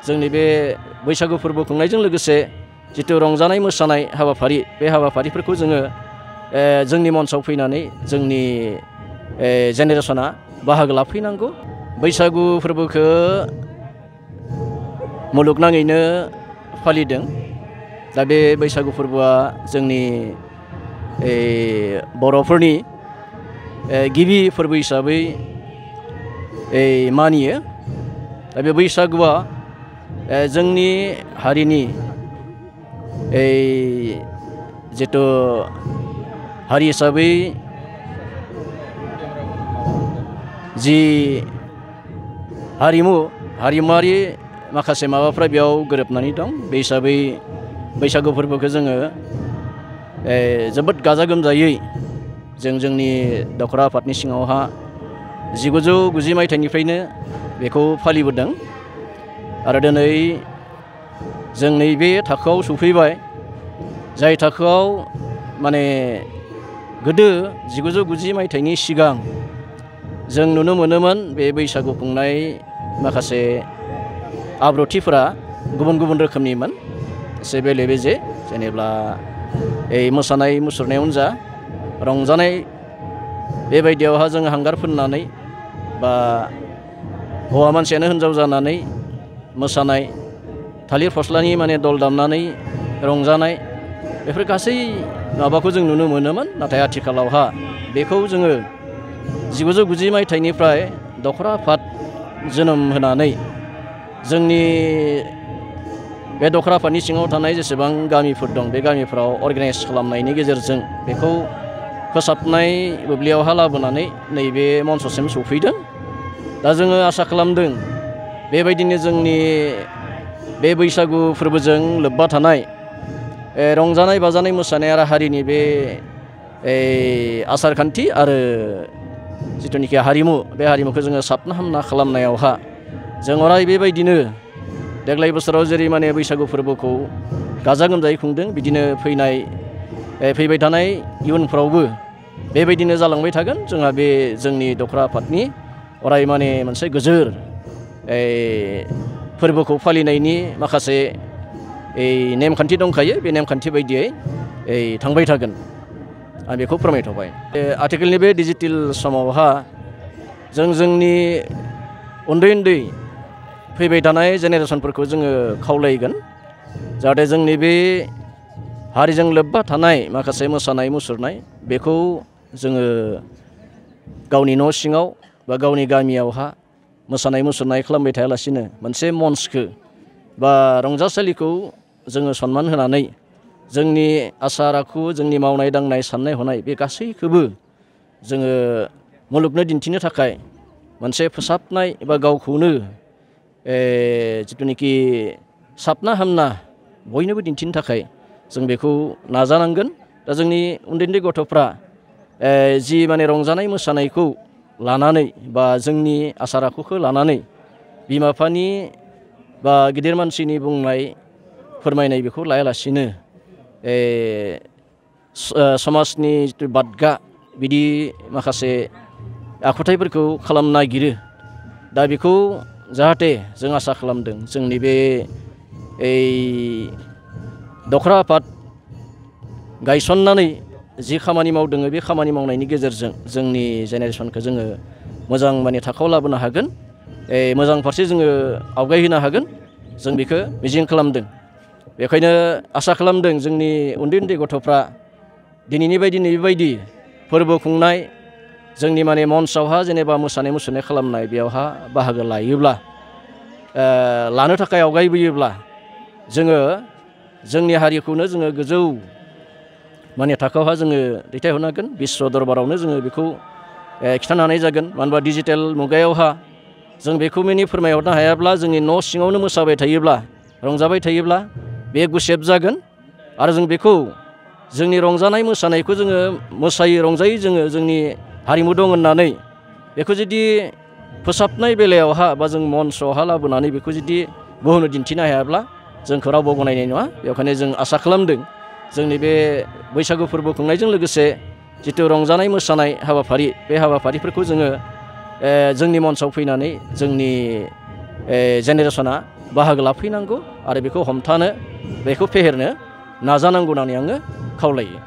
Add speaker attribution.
Speaker 1: जोंनि बे बैसागु फोरबो खुंनायजों लोगोसे जितु रंजानाय मोसानाय हाबाफारि बे हाबाफारिफोरखौ जोङो जोंनि मन्चआव फैनानै जोंनि जेनेरेसना बाहागो लाफैनांगौ। बैसागु फोरबोखौ मुलुगनाङैनो फालिदों। दा बे बैसागु फोरबोआ जोंनि बर'फोरनि गिबि फोरबो हिसाबै मानियो। दा बे बैसागुआ जोंनि हारिनि जितु हारि हिसाबै जि हारिमुआरि माखासे माबाफ्रा बेयाव गोरोबनानै दं। बे हिसाबै बैसागु फोरबोखौ जोङो जोबोद गाजा गोमजायै जोंनि दखरा आफादनि सिङावहा 1990 मायथाइनिफ्रायनो बेखौ फालिबोदों आरो दिनै जों नैबे थाखोआव सफैबाय जाय थाखोआव माने गोदो 1990 मायथाइनि सिगां जों नुनो मोनोमोन बे बैसागु खुंनाय माखासे आब्रुथिफोरा गुबुन गुबुन रोखोमनिमोन। एसे बेले बेजे जेनेब्ला मोसानाय मुसुरनायावनो जा रंजानाय बेबायदियावहा जों हांगार फोननानै बा हौवा मानसियानो हिन्जाव जानानै मोसानाय थालिर फस्लानि माने दल दामनानै रंजानाय बेफोर गासै माबाखौ जों नुनो मोनोमोन। नाथाय आथिखालावहा बेखौ जोङो 1990 मायथाइनिफ्राय दखरा आफाद जोनोम होनानै जोंनि बे दखरा आफादनि सिङाव थानाय जेसेबां गामिफोर दं बे गामिफोराव अर्गानाइज खालामनायनि गेजेरजों बेखौ फोसाबनाय बुब्लियावहा लाबोनानै नैबे मन्चसिम सफैदों। दा जोङो आसा खालामदों बेबायदिनो जोंनि बे बैसागु फोरबोजों लोब्बा थानाय रंजानाय बाजानाय मोसानाय आरो हारिनि बे आसार खान्थि आरो जिथुनिखि हारिमु बे हारिमुखौ जोङो साबना हामना खालामनायावहा जों अराय बेबायदिनो देग्लाय बोसोराव जेरै माने बैसागु फोरबोखौ गाजा गोमजायै खुंदों बिदिनो फैबाय थानाय इयुनफ्रावबो बेबायदिनो जालांबाय थागोन। जोंहा बे जोंनि दखरा आफादनि अराय माने मोनसे गोजोर फोरबोखौ फालिनायनि माखासे नेमखान्थि दंखायो। बे नेमखान्थि बायदियै थांबाय थागोन आं बेखौ फोरमायथ'बाय। आथिखालनि बे डिजिटेल समावहा जोंनि उन्दै फैबाय थानाय जेनेरेसनफोरखौ जोङो खावलायगोन जाहाथे जोंनि बे हारिजों लोब्बा थानाय माखासे मोसानाय मुसुरनाय बेखौ जोङो गावनि न' सिङाव बा गावनि गामियावहा मोसानाय मुसुरनाय खालामबाय थायालासिनो मोनसे मन्चखौ बा रंजासालिखौ जोङो सनमान होनानै जोंनि आसार आखु जोंनि मावनाय दांनाय साननाय हनाय बे गासैखौबो जोङो मुलुगनो दिन्थिनो थाखाय मोनसे फोसाबनाय एबा गावखौनो जिथुनिखि साबना हामना बयनोबो दिन्थिनो थाखाय जों बेखौ नाजानांगोन। दा जोंनि उन्दै गथ'फ्रा जि माने रंजानाय मोसानायखौ लानानै बा जोंनि आसार आखुखौ लानानै बिमा बिफानि बा गिदिर मानसिनि बुंनाय फोरमायनाय बेखौ लायालासिनो समाजनि जिथु बादगा बिदि माखासे आखुथायफोरखौ खालामनो नागिरो। दा बेखौ जाहाथे जों आसा खालामदों जोंनि बे दखरा आफाद गायसननानै जि खामानि मावदों बे खामानि मावनायनि गेजेरजों जोंनि जेनेरेसनखौ जोङो मोजां माने थाखोआव लाबोनो हागोन। मोजां फारसे जोङो आवगायहोनो हागोन जों बेखौ मिजिं खालामदों। बेखायनो आसा खालामदों जोंनि उन्दै गथ'फ्रा दिनैनि बेबायदि फोरबो खुंनाय जोंनि माने मन्चआवहा जेनेबा मोसानाय मुसुरनाय खालामनाय बेयावहा बाहागो लायोब्ला लानो थाखाय आवगायबोयोब्ला जोङो जोंनि हारिखौनो जोङो गोजौ माने थाखोआवहा जोङो दैथायहरनो हागोन। बिश्व दरबारावनो जोङो बेखौ खिथानो हानाय जागोन। मानो होनबा डिजिटेल मुगायावहा जों बेखौ माने फोरमायहरनो हायाब्ला जोंनि न' सिङावनो मोसाबाय थायोब्ला रंजाबाय थायोब्ला बे गुसेब जागोन। आरो जों बेखौ जोंनि रंजानाय मोसानायखौ जोङो मोसायै रंजायै जोङो जोंनि हारिमु दं होननानै बेखौ जुदि फोसाबनाय बेलायावहा बा जों मन्चआवहा लाबोनानै बेखौ जुदि बुहुमनो दिन्थिनो हायाब्ला जोंखौ रावबो गनायनाय नङा। बेखायनो जों आसा खालामदों जोंनि बे बैसागु फोरबो खुंनायजों लोगोसे जिथु रंजानाय मोसानाय हाबाफारि बे हाबाफारिफोरखौ जोङो जोंनि मन्चआव फैनानै जोंनि जेनेरेसना बाहागो लाफैनांगौ आरो बेखौ हमथानो बेखौ फेहेरनो नाजानांगौ होननानै आङो खावलायो।